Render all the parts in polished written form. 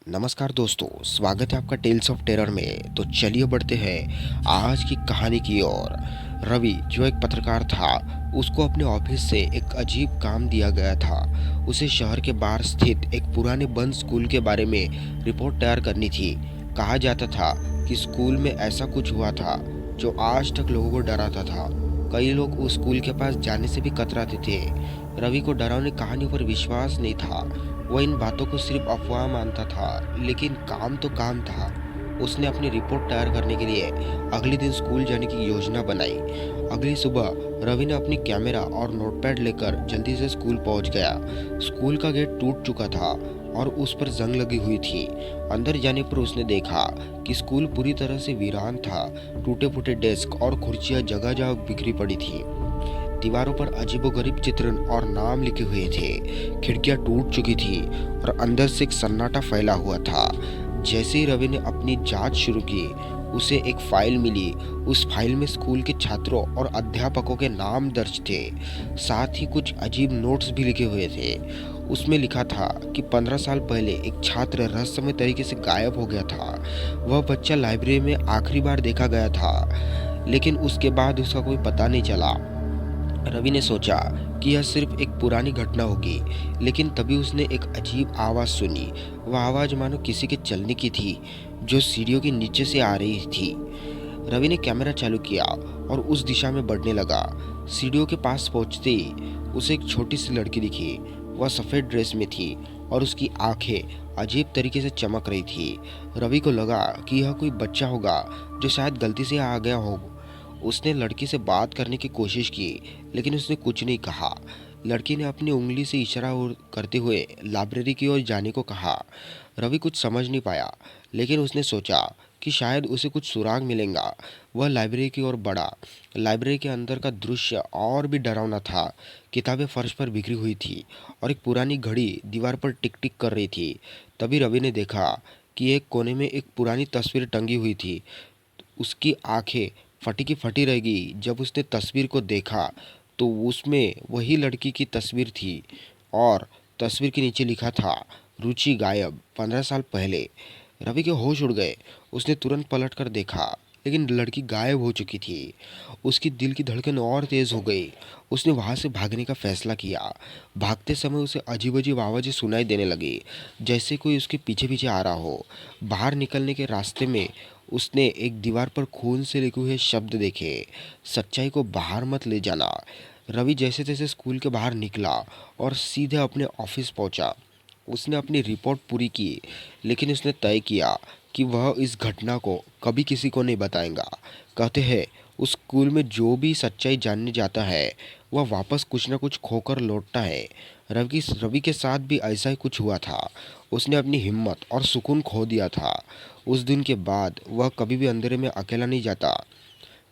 नमस्कार दोस्तों, स्वागत है आपका टेल्स ऑफ टेरर में। तो चलिए बढ़ते हैं आज की कहानी की ओर। रवि जो एक पत्रकार था, उसको अपने ऑफिस से एक अजीब काम दिया गया था। उसे शहर के बाहर स्थित एक पुराने बंद स्कूल के बारे में रिपोर्ट तैयार करनी थी। कहा जाता था कि स्कूल में ऐसा कुछ हुआ था जो आज तक लोगों को डराता था। कई लोग उस स्कूल के पास जाने से भी कतराते थे। रवि को डरावनी कहानियों पर विश्वास नहीं था। वह इन बातों को सिर्फ अफवाह मानता था, लेकिन काम तो काम था। उसने अपनी रिपोर्ट तैयार करने के लिए अगले दिन स्कूल जाने की योजना बनाई। अगली सुबह रवि ने अपनी कैमरा और नोटपैड लेकर जल्दी से स्कूल पहुंच गया। स्कूल का गेट टूट चुका था और उस पर जंग लगी हुई थी। अंदर जाने पर उसने देखा कि स्कूल पूरी तरह से वीरान था। टूटे फूटे डेस्क और कुर्सियां जगह जगह बिखरी पड़ी थी। दीवारों पर अजीबोगरीब चित्र और नाम लिखे हुए थे। खिड़कियां टूट चुकी थी और अंदर से एक सन्नाटा फैला हुआ था। जैसे ही रवि ने अपनी जांच शुरू की, उसे एक फाइल मिली। उस फाइल में स्कूल के छात्रों और अध्यापकों के नाम दर्ज थे। साथ ही कुछ अजीब नोट्स भी लिखे हुए थे। उसमें लिखा था कि 15 साल पहले एक छात्र रहस्यमय तरीके से गायब हो गया था। वह बच्चा लाइब्रेरी में आखिरी बार देखा गया था, लेकिन उसके बाद उसका कोई पता नहीं चला। रवि ने सोचा कि यह सिर्फ एक पुरानी घटना होगी, लेकिन तभी उसने एक अजीब आवाज़ सुनी। वह आवाज़ मानो किसी के चलने की थी, जो सीढ़ियों के नीचे से आ रही थी। रवि ने कैमरा चालू किया और उस दिशा में बढ़ने लगा। सीढ़ियों के पास पहुंचते ही उसे एक छोटी सी लड़की दिखी। वह सफ़ेद ड्रेस में थी और उसकी आंखें अजीब तरीके से चमक रही थी। रवि को लगा कि यह कोई बच्चा होगा जो शायद गलती से आ गया हो। उसने लड़की से बात करने की कोशिश की, लेकिन उसने कुछ नहीं कहा। लड़की ने अपनी उंगली से इशारा करते हुए लाइब्रेरी की ओर जाने को कहा। रवि कुछ समझ नहीं पाया, लेकिन उसने सोचा कि शायद उसे कुछ सुराग मिलेगा। वह लाइब्रेरी की ओर बढ़ा। लाइब्रेरी के अंदर का दृश्य और भी डरावना था। किताबें फर्श पर बिखरी हुई थी और एक पुरानी घड़ी दीवार पर टिक टिक कर रही थी। तभी रवि ने देखा कि एक कोने में एक पुरानी तस्वीर टंगी हुई थी। उसकी आंखें फटी की फटी रह गई। जब उसने तस्वीर को देखा तो उसमें वही लड़की की तस्वीर थी और तस्वीर के नीचे लिखा था, रुचि गायब 15 साल पहले। रवि के होश उड़ गए। उसने तुरंत पलट कर देखा, लेकिन लड़की गायब हो चुकी थी। उसकी दिल की धड़कन और तेज हो गई। उसने वहां से भागने का फैसला किया। भागते समय उसे अजीब अजीब आवाज़ें सुनाई देने लगी, जैसे कोई उसके पीछे पीछे आ रहा हो। बाहर निकलने के रास्ते में उसने एक दीवार पर खून से लिखे हुए शब्द देखे, सच्चाई को बाहर मत ले जाना। रवि जैसे तैसे स्कूल के बाहर निकला और सीधे अपने ऑफिस पहुंचा। उसने अपनी रिपोर्ट पूरी की, लेकिन उसने तय किया कि वह इस घटना को कभी किसी को नहीं बताएगा। कहते हैं, उस स्कूल में जो भी सच्चाई जानने जाता है, वह वापस कुछ न कुछ खोकर लौटता है। रवि के साथ भी ऐसा ही कुछ हुआ था। उसने अपनी हिम्मत और सुकून खो दिया था। उस दिन के बाद वह कभी भी अंधेरे में अकेला नहीं जाता।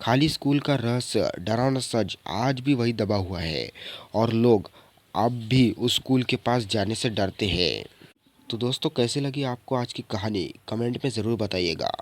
खाली स्कूल का रहस्य, डरावना सच आज भी वही दबा हुआ है और लोग अब भी उस स्कूल के पास जाने से डरते हैं। तो दोस्तों, कैसे लगी आपको आज की कहानी? कमेंट में ज़रूर बताइएगा।